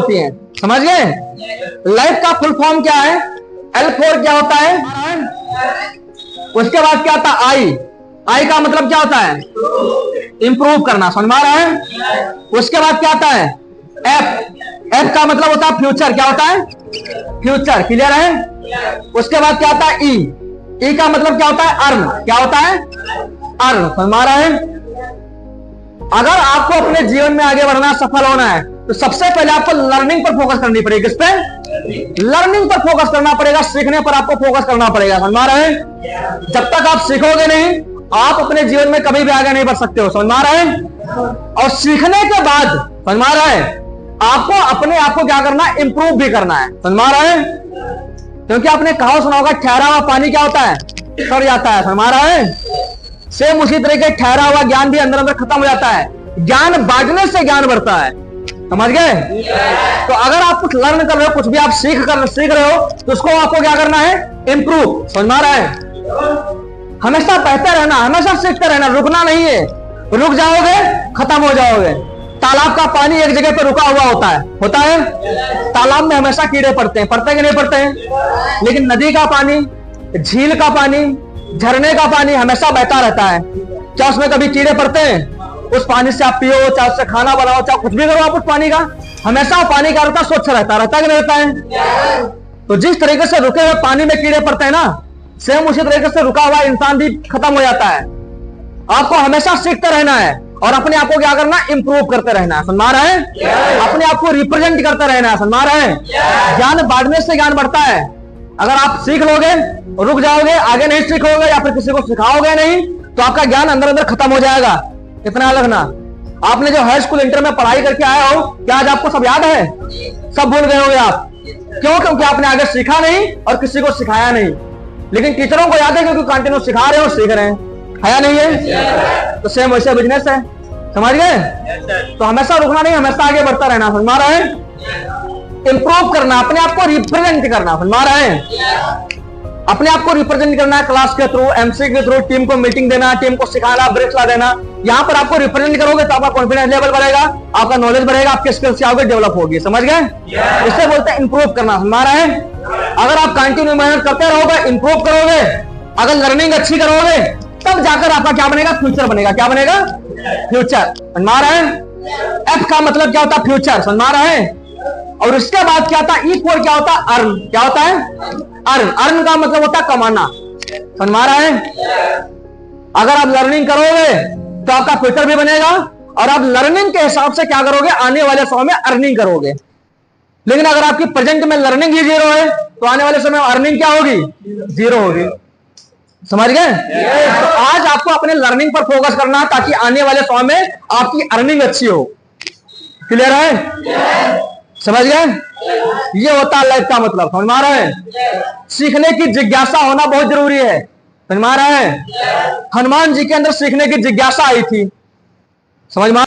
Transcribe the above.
होती हैं। समझ गए? लाइफ का फुल फॉर्म क्या है? L4 क्या होता है? उसके बाद क्या आता है? आई। आई का मतलब क्या होता है? इंप्रूव करना। समझ में आ रहा है? उसके बाद क्या आता है? एफ। एफ का मतलब होता है फ्यूचर। क्या होता है? फ्यूचर। क्लियर है? उसके बाद क्या आता है? ई। ई का मतलब क्या होता है? अर्न। क्या होता है? अर्न। समझ में आ रहा है? अगर आपको अपने जीवन में आगे बढ़ना, सफल होना है, तो सबसे पहले आपको लर्निंग पर फोकस करनी पड़ेगी। किस पे? लर्निंग पर फोकस करना पड़ेगा, सीखने पर आपको फोकस करना पड़ेगा। समझ में आ रहा है? जब तक आप सीखोगे नहीं, आप अपने जीवन में कभी भी आगे नहीं बढ़ सकते हो। समझ में आ रहा है? और सीखने के बाद, समझ में आ रहा है, आपको अपने आप को क्या करना है? इंप्रूव भी करना है। समझ में आ रहा है? क्योंकि आपने कहावत सुना होगा, ठहरा हुआ पानी क्या होता है? सड़ जाता है। समझ में आ रहा है? सेम उसी तरह के ठहरा हुआ ज्ञान भी अंदर अंदर खत्म हो जाता है। ज्ञान बांटने से ज्ञान बढ़ता है। समझ गए? तो अगर आप कुछ लर्न कर रहे हो, कुछ भी आप सीख रहे हो, तो उसको आपको क्या करना है? इंप्रूव। समझ में आ रहा है? हमेशा बहते रहना, हमेशा सीखते रहना, रुकना नहीं है। रुक जाओगे खत्म हो जाओगे। तालाब का पानी एक जगह पर रुका हुआ होता है? तालाब में हमेशा कीड़े पड़ते हैं कि नहीं पड़ते हैं? लेकिन नदी का पानी, झील का पानी, झरने का पानी हमेशा बहता रहता है। क्या उसमें कभी कीड़े पड़ते हैं? उस पानी से आप पियो, चाहे उससे खाना बनाओ, चाहे कुछ भी करो, आप उस पानी का हमेशा पानी क्या रहता है? स्वच्छ रहता कि नहीं रहता है? तो जिस तरीके से रुके हुए पानी में कीड़े पड़ते हैं ना, सेम उसी तरीके से रुका हुआ इंसान भी खत्म हो जाता है। आपको हमेशा सीखते रहना है और अपने आप को क्या करना? इंप्रूव करते रहना है। समझ में आ रहा है? अपने आप को रिप्रेजेंट करते रहना है। समझ में आ रहा है? ज्ञान बांटने से ज्ञान बढ़ता है। अगर आप सीख लोगे, रुक जाओगे, आगे नहीं सीखोगे या फिर किसी को सिखाओगे नहीं, तो आपका ज्ञान अंदर अंदर खत्म हो जाएगा। इतना अलग ना। आपने जो हाई स्कूल इंटर में पढ़ाई करके आया हो, क्या आज आपको सब याद है? सब भूल गए होंगे आप। क्यों? क्योंकि आपने आगे सीखा नहीं और किसी को सिखाया नहीं। लेकिन टीचरों को याद है क्योंकि कंटिन्यू सिखा रहे हैं और सीख रहे हैं। है या नहीं है? तो सेम वैसे बिजनेस है। समझ गए? तो हमेशा रुकना नहीं, हमेशा आगे बढ़ता रहना। समझ में आ रहा है? इंप्रूव करना, अपने आप को रिप्रेजेंट करना। समझ में आ रहा है? अपने आप को रिप्रेजेंट करना है क्लास के थ्रू, एमसी के थ्रू, टीम को मीटिंग देना, टीम को सिखाना, ब्रेक ला देना। यहाँ पर आपको रिप्रेजेंट करोगे तो आपका कॉन्फिडेंस लेवल बढ़ेगा, आपका नॉलेज बढ़ेगा, आपके स्किल्स क्या होगी? डेवलप होगी। समझ गए? इससे बोलते हैं इंप्रूव करना। समझ में आ रहा है? अगर आप कंटिन्यू मेहनत करते रहोगे, इंप्रूव करोगे, अगर लर्निंग अच्छी करोगे, तब जाकर आपका क्या बनेगा? फ्यूचर बनेगा। क्या बनेगा? फ्यूचर। समझ में आ रहा है? एफ का मतलब क्या होता है? फ्यूचर। समझ में आ रहा है? और उसके बाद क्या होता है? E4 क्या होता है? अर्न। क्या होता है? अर्न। अर्न का मतलब होता है कमाना। समझ में आ रहा है? अगर आप लर्निंग करोगे तो आपका फ्यूचर भी बनेगा और आप लर्निंग के हिसाब से क्या करोगे? आने वाले समय में अर्निंग करोगे। लेकिन अगर आपकी प्रेजेंट में लर्निंग ही जीरो है, तो आने वाले समय में अर्निंग क्या होगी? जीरो होगी। समझ गए? तो आज आपको अपने लर्निंग पर फोकस करना है ताकि आने वाले समय में आपकी अर्निंग अच्छी हो। क्लियर है? समझ गए? ये होता है लाइफ का मतलब। समझ में आ रहा है? सीखने की जिज्ञासा होना बहुत जरूरी है। समझ में आ रहा है? हनुमान जी के अंदर सीखने की जिज्ञासा आई थी। समझ में